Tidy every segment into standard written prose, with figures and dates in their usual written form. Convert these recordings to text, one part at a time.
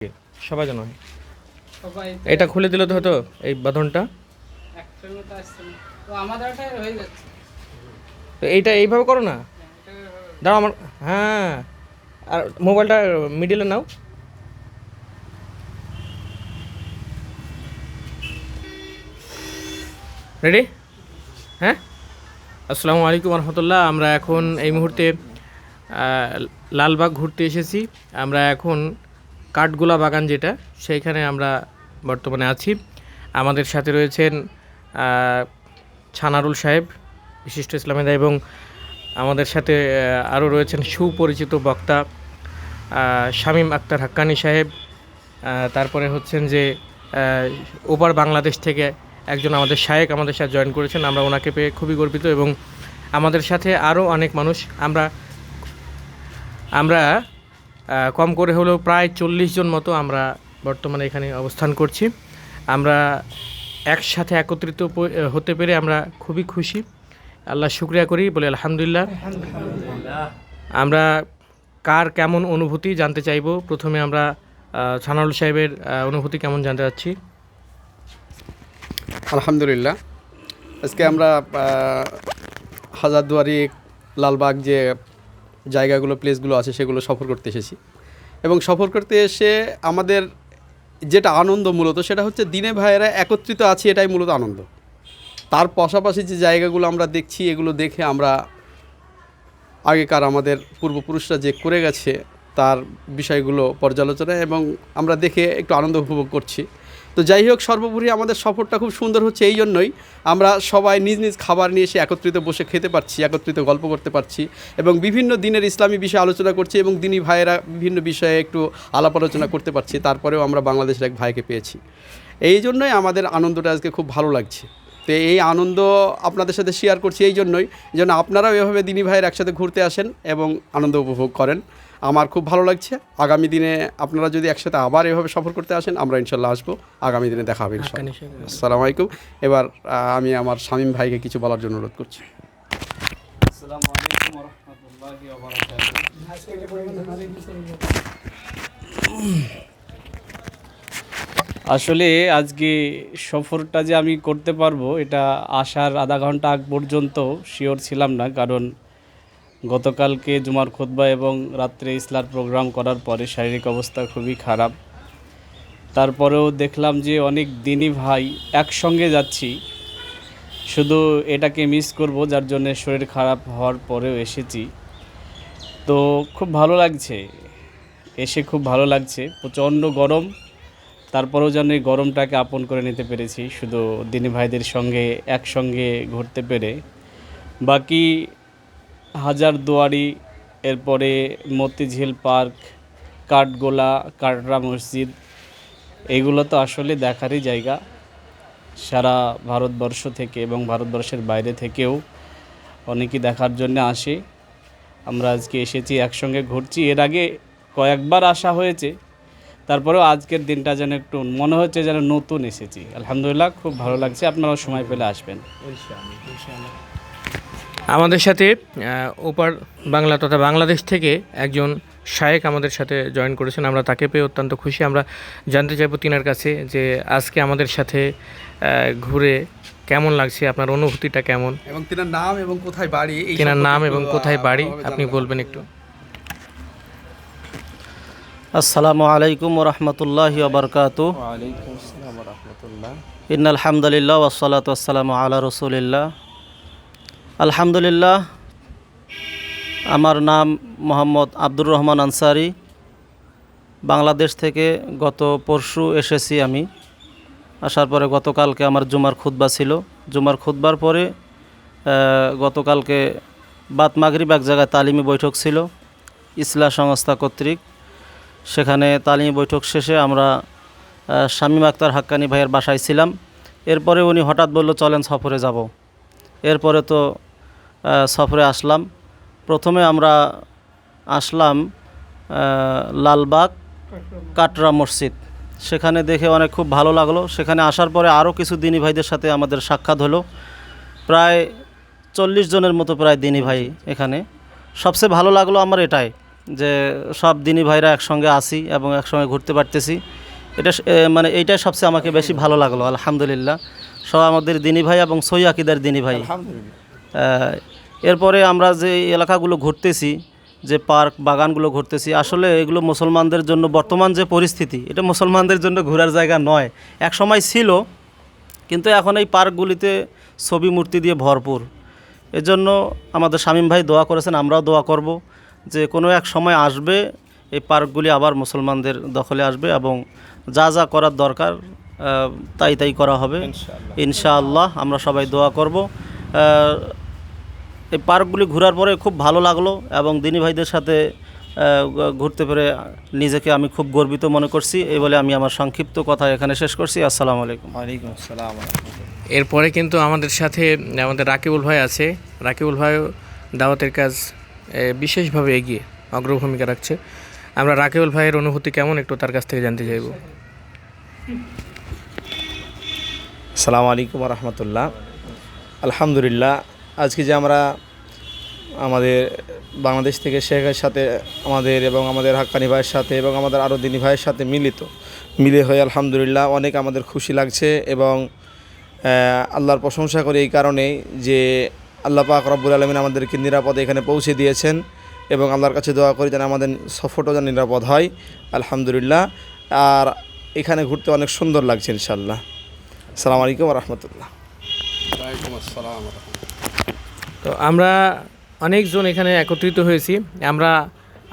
সবাই জানো সবাই এটা খুলে দিলে তো হতো এই বাঁধনটা। একটার মতো আসছে না তো আমাদেরটা হয়ে যাচ্ছে। তো এইটা এইভাবে করো না, দাও আমার। হ্যাঁ, আর মোবাইলটা মিডিলে নাও। রেডি? হ্যাঁ, আসসালামু আলাইকুম রহমতুল্লাহ। আমরা এখন এই মুহূর্তে লালবাগ ঘুরতে এসেছি। আমরা এখন কাঠগোলা বাগান যেটা, সেইখানে আমরা বর্তমানে আছি। আমাদের সাথে রয়েছেন ছানারুল সাহেব, বিশিষ্ট ইসলামেদা, এবং আমাদের সাথে আরও রয়েছেন সুপরিচিত বক্তা শামীম আক্তার হাক্কানি সাহেব। তারপরে হচ্ছেন যে ওপার বাংলাদেশ থেকে একজন আমাদের শায়েক আমাদের সাথে জয়েন করেছেন। আমরা ওনাকে পেয়ে খুবই গর্বিত, এবং আমাদের সাথে আরও অনেক মানুষ। আমরা কম করে হলেও প্রায় 40 জন মতো আমরা বর্তমানে এখানে অবস্থান করছি। আমরা একসাথে একত্রিত হতে পেরে আমরা খুবই খুশি। আল্লাহ শুকরিয়া করি, বলি আলহামদুলিল্লাহ। আমরা কার কেমন অনুভূতি জানতে চাইব। প্রথমে আমরা ছানারুল সাহেবের অনুভূতি কেমন জানতে চাচ্ছি। আলহামদুলিল্লাহ, আজকে আমরা হাজারদুয়ারি, লালবাগ যে জায়গাগুলো, প্লেসগুলো আছে, সেগুলো সফর করতে এসেছি। এবং সফর করতে এসে আমাদের যেটা আনন্দ মূলত, সেটা হচ্ছে দিনে ভাইয়েরা একত্রিত আছি, এটাই মূলত আনন্দ। তার পাশাপাশি যে জায়গাগুলো আমরা দেখছি, এগুলো দেখে আমরা আগেকার আমাদের পূর্বপুরুষরা যে করে গেছে তার বিষয়গুলো পর্যালোচনা এবং আমরা দেখে একটু আনন্দ উপভোগ করছি। তো যাই হোক, সর্বোপরি আমাদের সফরটা খুব সুন্দর হচ্ছে এই জন্যই, আমরা সবাই নিজ নিজ খাবার নিয়ে এসে একত্রিত বসে খেতে পারছি, একত্রিত গল্প করতে পারছি, এবং বিভিন্ন দিনের ইসলামী বিষয়ে আলোচনা করছি, এবং দিনী ভাইয়েরা বিভিন্ন বিষয়ে একটু আলাপ আলোচনা করতে পারছি। তারপরেও আমরা বাংলাদেশের এক ভাইকে পেয়েছি, এই জন্যই আমাদের আনন্দটা আজকে খুব ভালো লাগছে। তো এই আনন্দ আপনাদের সাথে শেয়ার করছি এই জন্যই, যেন আপনারাও এভাবে দিনী ভাইয়ের একসাথে ঘুরতে আসেন এবং আনন্দ উপভোগ করেন। আমার খুব ভালো লাগছে। আগামী দিনে আপনারা যদি একসাথে আবার এভাবে সফর করতে আসেন, আমরা ইনশাল্লাহ আসবো। আগামী দিনে দেখা হবে ইনশাল্লাহ। আসসালামু আলাইকুম। এবার আমি আমার শামীম ভাইকে কিছু বলার জন্য অনুরোধ করছি। আসসালামু আলাইকুম ওয়া রাহমাতুল্লাহি ওয়া বারাকাতুহু। আসলে আজকে সফরটা যে আমি করতে পারবো, এটা আসার আধা ঘন্টা আগ পর্যন্ত শিওর ছিলাম না, কারণ গতকালকে জুমার খুতবা এবং রাত্রে ইসলার প্রোগ্রাম করার পরে শারীরিক অবস্থা খুবই খারাপ। তারপরেও দেখলাম যে অনেক দিনী ভাই একসঙ্গে যাচ্ছি, শুধু এটাকে মিস করব, যার জন্য শরীর খারাপ হওয়ার পরেও এসেছি। তো খুব ভালো লাগছে, এসে খুব ভালো লাগছে। প্রচণ্ড গরম, তারপরেও যেন এই গরমটাকে আপন করে নিতে পেরেছি শুধু দিনী ভাইদের সঙ্গে একসঙ্গে ঘুরতে পেরে। বাকি হাজারদুয়ারি, এরপরে মতিঝিল পার্ক, কাঠগোলা, কাটরা মসজিদ, এগুলো তো আসলে দেখারই জায়গা। সারা ভারতবর্ষ থেকে এবং ভারতবর্ষের বাইরে থেকেও অনেকেই দেখার জন্য আসে। আমরা আজকে এসেছি, একসঙ্গে ঘুরছি। এর আগে কয়েকবার আসা হয়েছে, তারপরেও আজকের দিনটা যেন একটু মনে হচ্ছে যেন নতুন এসেছি। আলহামদুলিল্লাহ, খুব ভালো লাগছে। আপনারাও সময় পেলে আসবেন। আমাদের সাথে ওপার বাংলা তথা বাংলাদেশ থেকে একজন শায়েক আমাদের সাথে জয়েন করেছেন। আমরা তাকে পেয়ে অত্যন্ত খুশি। আমরা জানতে চাইবো তিনার কাছে যে আজকে আমাদের সাথে ঘুরে কেমন লাগছে, আপনার অনুভূতিটা কেমন, এবং তিনার নাম এবং কোথায় বাড়ি, তিনার নাম এবং কোথায় বাড়ি আপনি বলবেন একটু। আসসালামু আলাইকুম ওয়া রাহমাতুল্লাহি ওয়া বারাকাতুহু। ওয়া আলাইকুম আসসালাম ওয়া রাহমাতুল্লাহ। ইন্নাল হামদুলিল্লাহ ওয়াস সালাতু ওয়াস সালামু আলা রাসূলিল্লাহ। আলহামদুলিল্লাহ, আমার নাম মোহাম্মদ আব্দুর রহমান আনসারি। বাংলাদেশ থেকে গত পরশু এসেছি আমি। আসার পরে গতকালকে আমার জুমার খুতবা ছিল। জুমার খুতবার পরে গতকালকে বাদ মাগরিব এক জায়গায় তালিমি বৈঠক ছিল ইসলাহ সংস্থা কর্তৃক। সেখানে তালিমি বৈঠক শেষে আমরা শামীম আক্তার হাক্কানি ভাইয়ের বাসায় ছিলাম। এরপরে উনি হঠাৎ বলল, চলেন সফরে যাব। এরপরে তো সফরে আসলাম। প্রথমে আমরা আসলাম লালবাগ কাটরা মসজিদ। সেখানে দেখে অনেক খুব ভালো লাগলো। সেখানে আসার পরে আরও কিছু দিনী ভাইদের সাথে আমাদের সাক্ষাৎ হলো। প্রায় 40 জনের মতো প্রায় দিনী ভাই এখানে। সবচেয়ে ভালো লাগলো আমার এটাই যে সব দিনী ভাইরা একসঙ্গে আসি এবং একসঙ্গে ঘুরতে পারতেছি। এটা মানে এইটাই সবচেয়ে আমাকে বেশি ভালো লাগলো, আলহামদুলিল্লাহ। সব আমাদের দিনী ভাই এবং সই আকিদার দিনী ভাই। এরপরে আমরা যে এলাকাগুলো ঘুরতেছি, যে পার্ক বাগানগুলো ঘুরতেছি, আসলে এগুলো মুসলমানদের জন্য বর্তমান যে পরিস্থিতি, এটা মুসলমানদের জন্য ঘোরার জায়গা নয়। এক সময় ছিল, কিন্তু এখন এই পার্কগুলিতে ছবি মূর্তি দিয়ে ভরপুর। এজন্য আমাদের শামীম ভাই দোয়া করেছেন, আমরাও দোয়া করব যে কোনো এক সময় আসবে এই পার্কগুলি আবার মুসলমানদের দখলে আসবে এবং যা যা করার দরকার তাই তাই করা হবে ইনশাআল্লাহ। আমরা সবাই দোয়া করব। এই পার্কগুলি ঘোরার পরে খুব ভালো লাগলো এবং দিনী ভাইদের সাথে ঘুরতে পেরে নিজেকে আমি খুব গর্বিত মনে করছি। এই বলে আমি আমার সংক্ষিপ্ত কথা এখানে শেষ করছি। আসসালামু আলাইকুম। ওয়ালাইকুম আসসালাম। এরপরে কিন্তু আমাদের সাথে আমাদের রাকিবুল ভাই আছে। রাকিবুল ভাইও দাওয়াতের কাজ বিশেষভাবে এগিয়ে অগ্রভূমিকা রাখছে। আমরা রাকিবুল ভাইয়ের অনুভূতি কেমন একটু তার কাছ থেকে জানতে চাইব। আসসালামু আলাইকুম রহমতুল্লাহ। আলহামদুলিল্লাহ, আজকে যে আমরা আমাদের বাংলাদেশ থেকে শেখের সাথে আমাদের এবং আমাদের হাক্কানি ভাইয়ের সাথে এবং আমাদের আরও দিনী ভাইয়ের সাথে মিলে হয়ে আলহামদুলিল্লাহ অনেক আমাদের খুশি লাগছে এবং আল্লাহর প্রশংসা করি এই কারণেই যে আল্লাহ পাক রব্বুল আলামিন আমাদেরকে নিরাপদে এখানে পৌঁছে দিয়েছেন এবং আল্লাহর কাছে দোয়া করি যেন আমাদের সফরটা যেন নিরাপদ হয় আলহামদুলিল্লাহ। আর এখানে ঘুরতে অনেক সুন্দর লাগছে ইনশাআল্লাহ। আসসালামু আলাইকুম রহমতুল্লাহ। ওয়ালাইকুম আসসালাম। তো আমরা অনেকজন এখানে একত্রিত হয়েছি। আমরা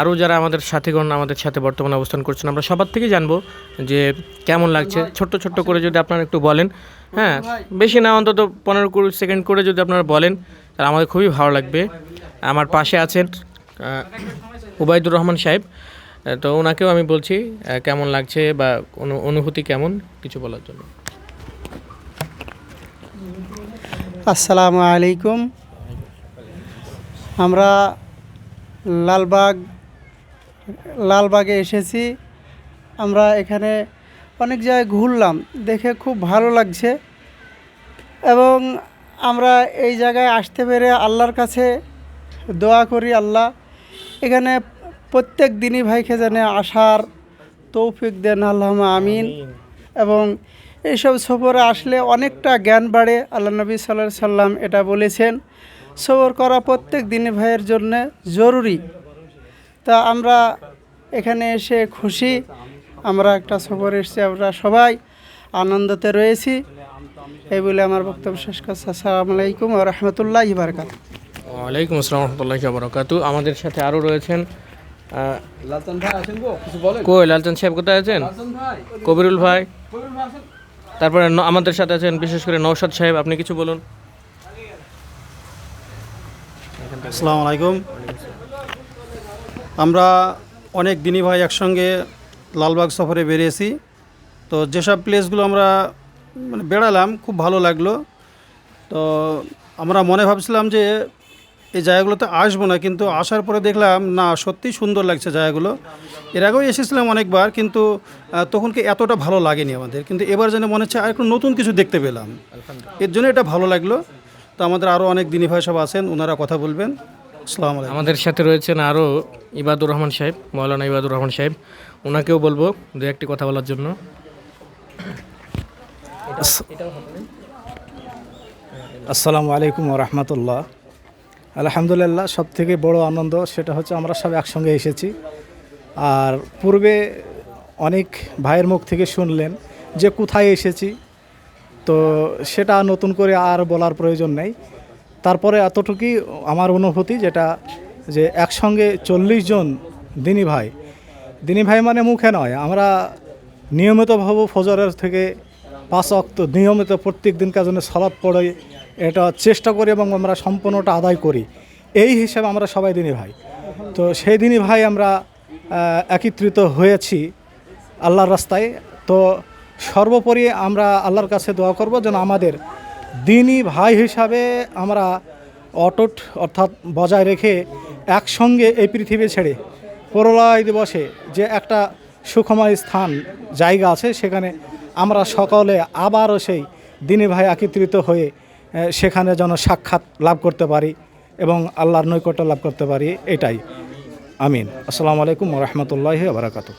আরও যারা আমাদের সাথীগণ আমাদের সাথে বর্তমানে অবস্থান করছেন, আমরা সবার থেকে জানবো যে কেমন লাগছে। ছোট্ট ছোট্ট করে যদি আপনারা একটু বলেন, হ্যাঁ বেশি না, অন্তত 15-20 সেকেন্ড করে যদি আপনারা বলেন তাহলে আমাদের খুবই ভালো লাগবে। আমার পাশে আছেন উবাইদুর রহমান সাহেব, তো ওনাকেও আমি বলছি কেমন লাগছে বা অনুভূতি কেমন কিছু বলার জন্য। আসসালামু আলাইকুম। আমরা লালবাগে এসেছি। আমরা এখানে অনেক জায়গায় ঘুরলাম, দেখে খুব ভালো লাগছে এবং আমরা এই জায়গায় আসতে পেরে আল্লাহর কাছে দোয়া করি আল্লাহ এখানে প্রত্যেক দিনই ভাইকে যেন আসার তৌফিক দেন, আল্লাহুম্মা আমিন। এবং এইসব সফরে আসলে অনেকটা জ্ঞান বাড়ে। আল্লাহ নবী সাল্লাল্লাহু আলাইহি সাল্লাম এটা বলেছেন, সফর করা প্রত্যেক দিনই ভাইয়ের জন্য জরুরি। তা আমরা এখানে এসে খুশি, আমরা একটা সফর এসেছি, আমরা সবাই আনন্দতে রয়েছি। এই বলে আমার বক্তব্য শেষ করছি। আসসালামু আলাইকুম ওয়া রাহমাতুল্লাহি ওয়া বারাকাতুহু। ওয়ালাইকুম আসসালাম রহমতুল্লাহি ওয়া বারাকাতুহু। আমাদের সাথে আরও রয়েছেন লালচান ভাই আছেন গো, কিছু বলেন। কই লালচান সাহেব কোথায় আছেন? কবিরুল ভাই, তারপরে আমাদের সাথে আছেন বিশেষ করে নওশাদ সাহেব, আপনি কিছু বলুন। আসসালামু আলাইকুম। আমরা অনেক দিনই ভাই একসঙ্গে লালবাগ সফরে বেরিয়েছি। তো যেসব প্লেসগুলো আমরা মানে বেড়ালাম খুব ভালো লাগলো। তো আমরা মনে ভাবছিলাম যে এই জায়গাগুলোতে আসবো না, কিন্তু আসার পরে দেখলাম না, সত্যিই সুন্দর লাগছে জায়গাগুলো। এর আগেও এসেছিলাম অনেকবার, কিন্তু তখন কি এতটা ভালো লাগেনি আমাদের, কিন্তু এবার যেন মনে হচ্ছে আর একটু নতুন কিছু দেখতে পেলাম, এর জন্য এটা ভালো লাগলো। তো আমাদের আরও অনেক দিনী ভাই সব আছেন, ওনারা কথা বলবেন। আসসালামু আলাইকুম। আমাদের সাথে রয়েছেন আরও ইবাদুর রহমান সাহেব, মৌলানা ইবাদুর রহমান সাহেব, ওনাকেও বলবো দু একটি কথা বলার জন্য। আসসালামু আলাইকুম ওয়া রাহমাতুল্লাহ। আলহামদুলিল্লাহ, সবথেকে বড় আনন্দ সেটা হচ্ছে আমরা সব একসঙ্গে এসেছি। আর পূর্বে অনেক ভাইয়ের মুখ থেকে শুনলেন যে কোথায় এসেছি, তো সেটা নতুন করে আর বলার প্রয়োজন নেই। তারপরে এতটুকুই আমার অনুভূতি, যেটা যে একসঙ্গে 40 জন দিনী ভাই মানে মুখে নয়, আমরা নিয়মিতভাবে ফজরের থেকে 5 ওয়াক্ত নিয়মিত প্রত্যেক দিনকার জন্য সালাত পড়ে এটা চেষ্টা করি এবং আমরা সম্পূর্ণটা আদায় করি। এই হিসেবে আমরা সবাই দিনী ভাই। তো সেই দিনী ভাই আমরা একত্রিত হয়েছি আল্লাহর রাস্তায়। তো সর্বোপরি আমরা আল্লাহর কাছে দোয়া করব যেন আমাদের দিনী ভাই হিসাবে আমরা অটুট অর্থাৎ বজায় রেখে একসঙ্গে এই পৃথিবী ছেড়ে প্রলয় দিবসে যে একটা সুখময় স্থান জায়গা আছে, সেখানে আমরা সকলে আবারও সেই দিনী ভাই একত্রিত হয়ে সেখানে যেন সাক্ষাৎ লাভ করতে পারি এবং আল্লাহর নৈকট্য লাভ করতে পারি, এটাই। আমিন। আসসালামু আলাইকুম রহমতুল্লাহি বারাকাতু।